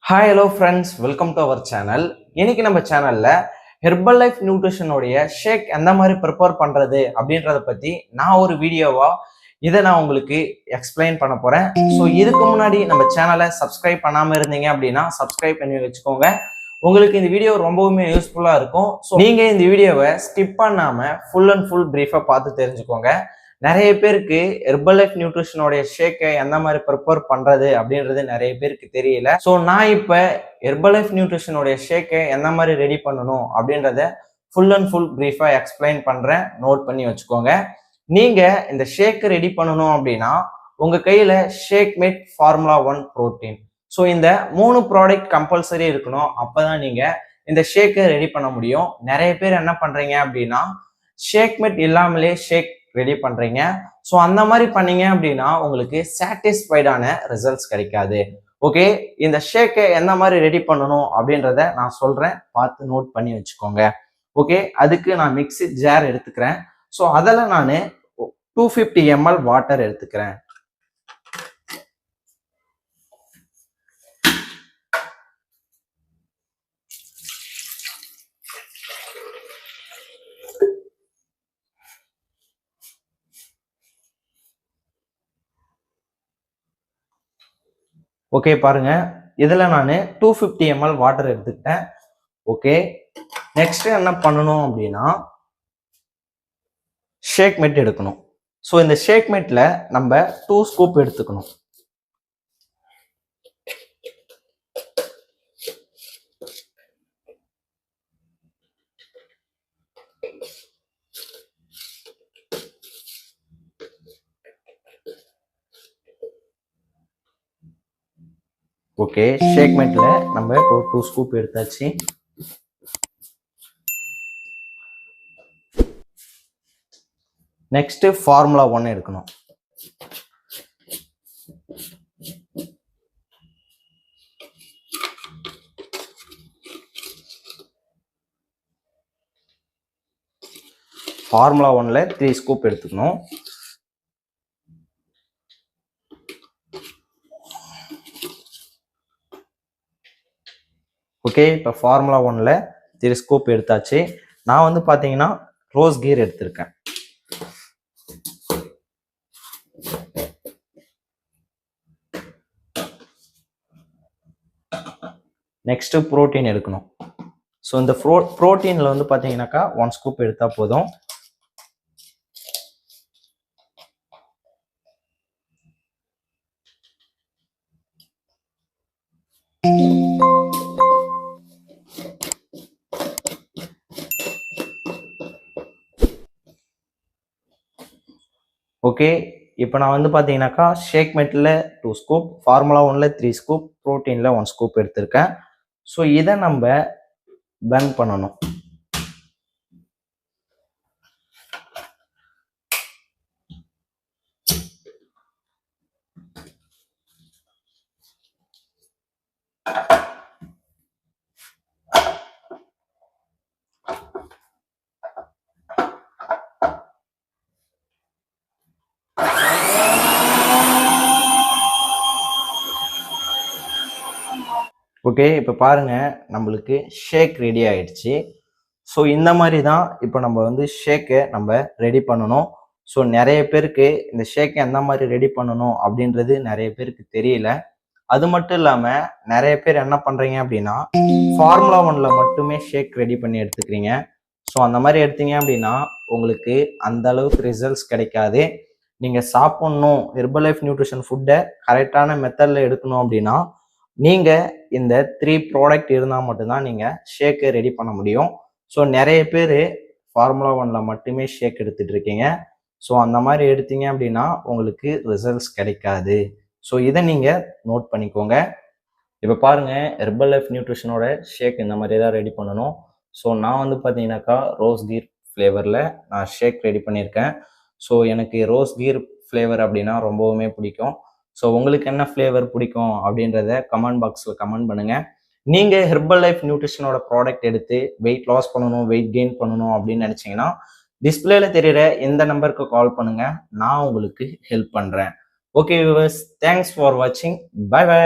Hi hello friends, welcome to our channel. இன்னைக்கு நம்ம சேனல்ல ஹெர்பல் லைஃப் நியூட்ரிஷனுடைய ஷேக் எந்த மாதிரி ப்ரிப்பேர் பண்றது அப்படின்றத பத்தி நான் ஒரு வீடியோவா நான் உங்களுக்கு எக்ஸ்பிளைன் பண்ண போறேன். ஸோ இதுக்கு முன்னாடி நம்ம சேனலை சப்ஸ்கிரைப் பண்ணாம இருந்தீங்க அப்படின்னா சப்ஸ்கிரைப் பண்ணி வச்சுக்கோங்க. உங்களுக்கு இந்த வீடியோ ரொம்பவுமே யூஸ்ஃபுல்லா இருக்கும். ஸோ நீங்க இந்த வீடியோவை ஸ்கிப் பண்ணாம ஃபுல் அண்ட் ஃபுல் பிரீஃபா பார்த்து தெரிஞ்சுக்கோங்க. நிறைய பேருக்கு ஹெர்பல் லைஃப் நியூட்ரிஷனோடைய ஷேக்கை எந்த மாதிரி ப்ரிப்பேர் பண்றது அப்படின்றது நிறைய பேருக்கு தெரியல. ஸோ நான் இப்போ ஹெர்பல் லைஃப் நியூட்ரிஷனோடைய ஷேக்கை எந்த மாதிரி ரெடி பண்ணணும் அப்படின்றத ஃபுல் அண்ட் ஃபுல் பிரீஃபா எக்ஸ்பிளைன் பண்றேன். நோட் பண்ணி வச்சுக்கோங்க. நீங்க இந்த ஷேக்கை ரெடி பண்ணணும் அப்படின்னா உங்க கையில shake mate formula 1 protein, so இந்த 3 ப்ராடக்ட் கம்பல்சரி இருக்கணும். அப்பதான் நீங்க இந்த ஷேக்கை ரெடி பண்ண முடியும். நிறைய பேர் என்ன பண்றீங்க அப்படின்னா ஷேக் மேட் இல்லாமலே ஷேக் ரெடி பண்றீங்க. ஸோ அந்த மாதிரி பண்ணீங்க அப்படின்னா உங்களுக்கு சாட்டிஸ்ஃபைடான ரிசல்ட்ஸ் கிடைக்காது. ஓகே, இந்த ஷேக்கை எந்த மாதிரி ரெடி பண்ணணும் அப்படின்றத நான் சொல்றேன், பார்த்து நோட் பண்ணி வச்சுக்கோங்க. ஓகே, அதுக்கு நான் மிக்ஸி ஜார் எடுத்துக்கிறேன். ஸோ அதில் நான் 250 ml வாட்டர் எடுத்துக்கிறேன். ஓகே பாருங்க, இதில் நான் 250 ml வாட்டர் எடுத்துக்கிட்டேன். ஓகே, நெக்ஸ்ட் என்ன பண்ணணும் அப்படின்னா ஷேக் மேட் எடுக்கணும். ஸோ இந்த ஷேக் மேட்ல நம்ம 2 ஸ்கூப் எடுத்துக்கணும். ஓகே, ஷேக் மேட்ல நம்ம 2 ஸ்கூப் எடுத்தாச்சு. நெக்ஸ்ட் ஃபார்முலா 1 எடுக்கணும். ஃபார்முலா 1ல 3 ஸ்கூப் எடுத்துக்கணும். ஓகே, இப்போ ஃபார்முலா 1ல 3 ஸ்கூப் எடுத்தாச்சு. நான் வந்து பார்த்தீங்கன்னா ரோஸ் கீர் எடுத்திருக்கேன். நெக்ஸ்ட் புரோட்டீன் எடுக்கணும். ஸோ இந்த புரோட்டீன்ல வந்து பார்த்தீங்கன்னாக்கா 1 ஸ்கூப் எடுத்தா போதும். ஓகே, இப்போ நான் வந்து பார்த்தீங்கன்னாக்கா ஷேக் மேட்டில் 2 ஸ்கூப், ஃபார்முலா 1ல 3 ஸ்கூப், ப்ரோட்டீனில் 1 ஸ்கூப் எடுத்திருக்கேன். ஸோ இதை நம்ம பிளெண்ட் பண்ணணும். ஓகே, இப்போ பாருங்க, நம்மளுக்கு ஷேக் ரெடி ஆயிடுச்சு. ஸோ இந்த மாதிரி தான் இப்போ நம்ம வந்து ஷேக்கை நம்ம ரெடி பண்ணணும். ஸோ நிறைய பேருக்கு இந்த ஷேக்கை எந்த மாதிரி ரெடி பண்ணணும் அப்படின்றது நிறைய பேருக்கு தெரியல. அது மட்டும் இல்லாமல் நிறைய பேர் என்ன பண்ணுறீங்க அப்படின்னா ஃபார்முலா 1ல மட்டுமே ஷேக் ரெடி பண்ணி எடுத்துக்கிறீங்க. ஸோ அந்த மாதிரி எடுத்தீங்க அப்படின்னா உங்களுக்கு அந்த அளவுக்கு ரிசல்ட்ஸ் கிடைக்காது. நீங்கள் சாப்பிட்ணும், ஹெர்பல் லைஃப் நியூட்ரிஷன் ஃபுட்டை கரெக்டான மெத்தடில் எடுக்கணும் அப்படின்னா நீங்கள் இந்த 3 ப்ராடக்ட் இருந்தால் மட்டும்தான் நீங்கள் ஷேக்கை ரெடி பண்ண முடியும். ஸோ நிறைய பேர் ஃபார்முலா 1ல மட்டுமே ஷேக் எடுத்துட்டு இருக்கீங்க. ஸோ அந்த மாதிரி எடுத்தீங்க அப்படின்னா உங்களுக்கு ரிசல்ட்ஸ் கிடைக்காது. ஸோ இதை நீங்கள் நோட் பண்ணிக்கோங்க. இப்போ பாருங்கள், ஹெர்பல் லைஃப் நியூட்ரிஷனோட ஷேக் இந்த மாதிரி தான் ரெடி பண்ணணும். ஸோ நான் வந்து பார்த்தீங்கன்னாக்கா ரோஸ் கீர் ஃப்ளேவரில் நான் ஷேக் ரெடி பண்ணியிருக்கேன். ஸோ எனக்கு ரோஸ் கீர் ஃப்ளேவர் அப்படின்னா ரொம்பவுமே பிடிக்கும். ஸோ உங்களுக்கு என்ன ஃப்ளேவர் பிடிக்கும் அப்படின்றத கமெண்ட் பாக்ஸில் கமெண்ட் பண்ணுங்கள். நீங்கள் ஹெர்பல் லைஃப் நியூட்ரிஷனோட ப்ராடக்ட் எடுத்து வெயிட் லாஸ் பண்ணணும், வெயிட் கெயின் பண்ணணும் அப்படின்னு நினச்சிங்கன்னா டிஸ்பிளேல தெரியுற இந்த நம்பருக்கு கால் பண்ணுங்க, நான் உங்களுக்கு ஹெல்ப் பண்ணுறேன். ஓகே வியூவர்ஸ், தேங்க்ஸ் ஃபார் வாட்சிங். Bye by.